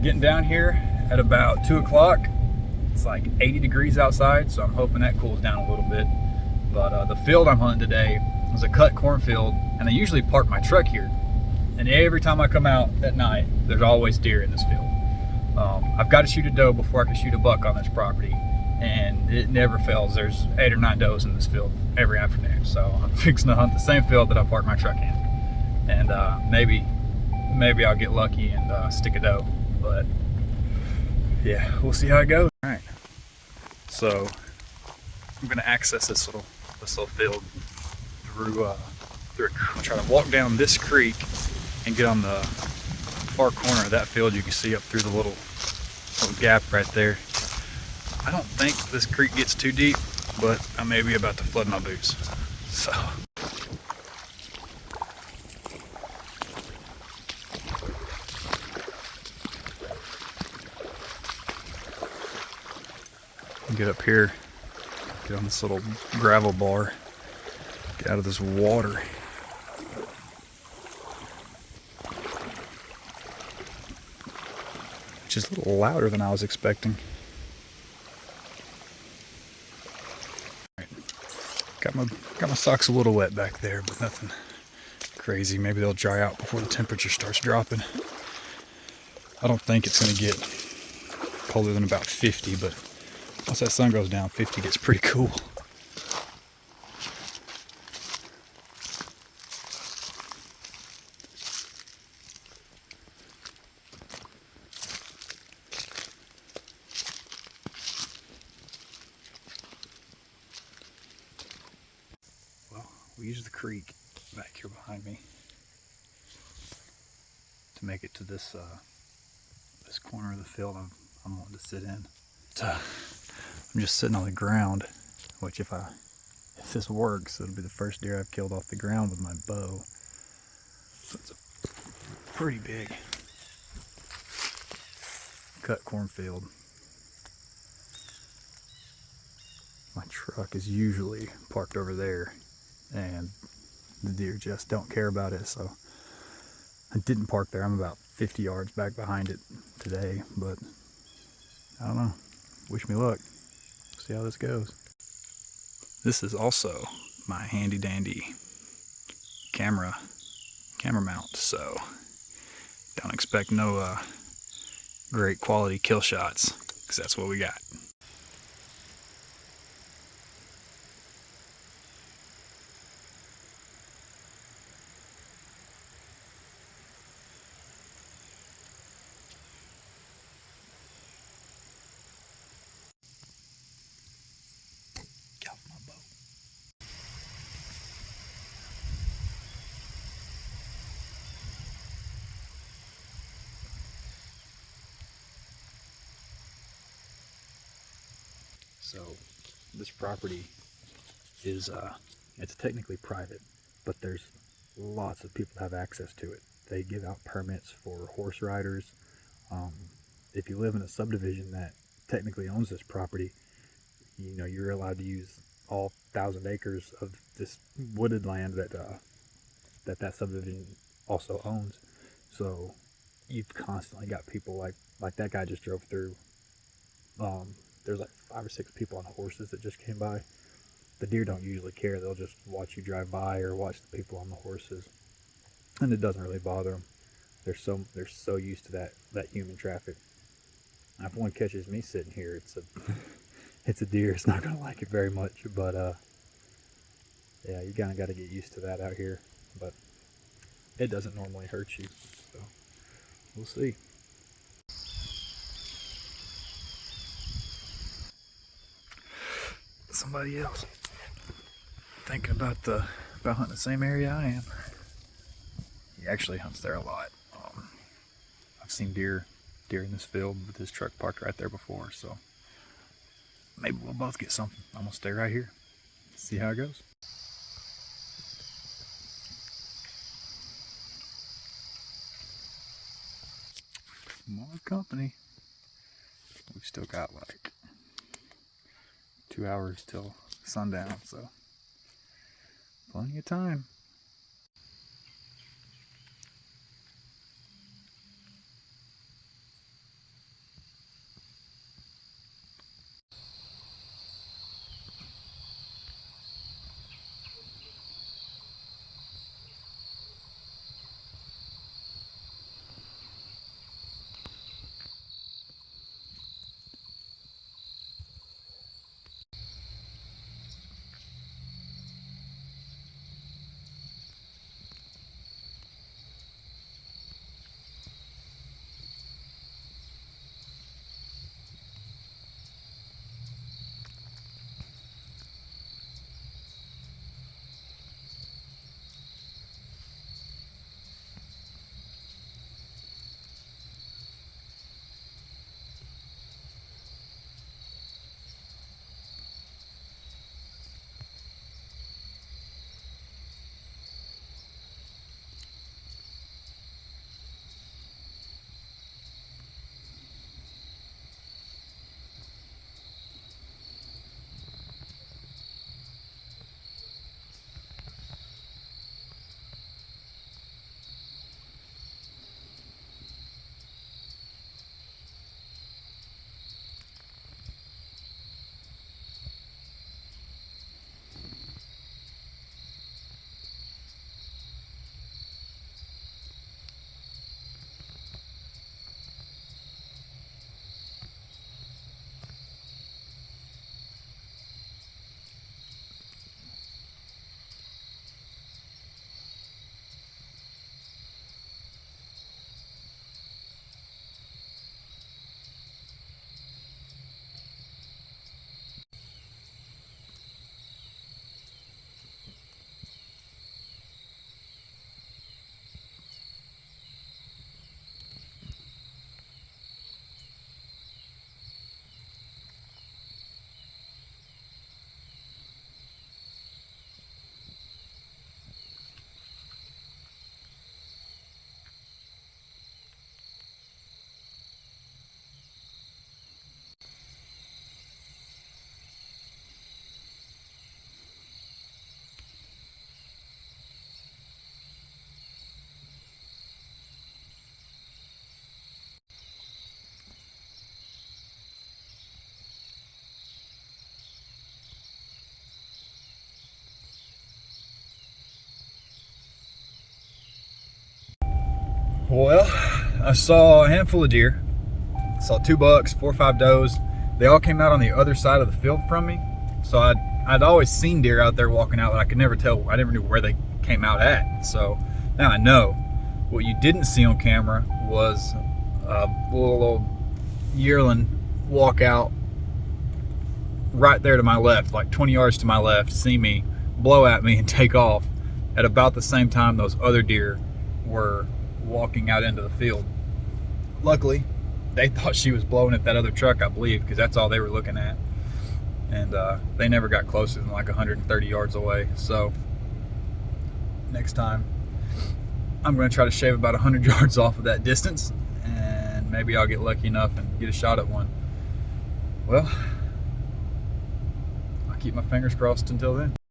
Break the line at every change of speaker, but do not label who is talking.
Getting down here at about 2 o'clock. It's like 80 degrees outside, so I'm hoping that cools down a little bit. But the field I'm hunting today was a cut cornfield, and I usually park my truck here. And every time I come out at night, there's always deer in this field. I've got to shoot a doe before I can shoot a buck on this property, and it never fails. There's 8 or 9 does in this field every afternoon, so I'm fixing to hunt the same field that I park my truck in. And maybe I'll get lucky and stick a doe, but yeah, we'll see how it goes. All right, so I'm gonna access this little field through I'll try to walk down this creek and get on the far corner of that field. You can see up through the little gap right there. I don't think this creek gets too deep, but I may be about to flood my boots. So get up here, get on this little gravel bar, get out of this water. Which is a little louder than I was expecting. Right. Got my socks a little wet back there, but nothing crazy. Maybe they'll dry out before the temperature starts dropping. I don't think it's gonna get colder than about 50, but once that sun goes down, 50 gets pretty cool. Well, we use the creek back here behind me to make it to this this corner of the field I'm wanting to sit in. I'm just sitting on the ground, which if this works, it'll be the first deer I've killed off the ground with my bow. So it's a pretty big cut cornfield. My truck is usually parked over there, and the deer just don't care about it, so I didn't park there. I'm about 50 yards back behind it today, but I don't know. Wish me luck. See how this goes. This is also my handy dandy camera mount, so don't expect no great quality kill shots, because that's what we got. So this property is it's technically private, but there's lots of people that have access to it. They give out permits for horse riders. If you live in a subdivision that technically owns this property, you know, you're allowed to use all 1,000 acres of this wooded land that subdivision also owns. So you've constantly got people like that guy just drove through. There's like 5 or 6 people on horses that just came by. The deer don't usually care. They'll just watch you drive by or watch the people on the horses, and it doesn't really bother them. They're so used to that human traffic. And if one catches me sitting here, it's a deer. It's not gonna like it very much, but yeah, you kind of got to get used to that out here. But it doesn't normally hurt you, so we'll see. Somebody else thinking about hunting the same area I am. He actually hunts there a lot. I've seen deer in this field with his truck parked right there before, so maybe we'll both get something. I'm gonna stay right here, see how it goes. More company. We've still got like 2 hours till sundown, so plenty of time. I saw a handful of deer. I saw 2 bucks, 4 or 5 does. They all came out on the other side of the field from me. So I'd always seen deer out there walking out, but I could never tell. I never knew where they came out at. So now I know. What you didn't see on camera was a little old yearling walk out right there to my left, like 20 yards to my left, see me, blow at me, and take off at about the same time those other deer were walking out into the field. Luckily, they thought she was blowing at that other truck, I believe, because that's all they were looking at. And they never got closer than like 130 yards away. So next time, I'm going to try to shave about 100 yards off of that distance, and maybe I'll get lucky enough and get a shot at one. Well, I'll keep my fingers crossed until then.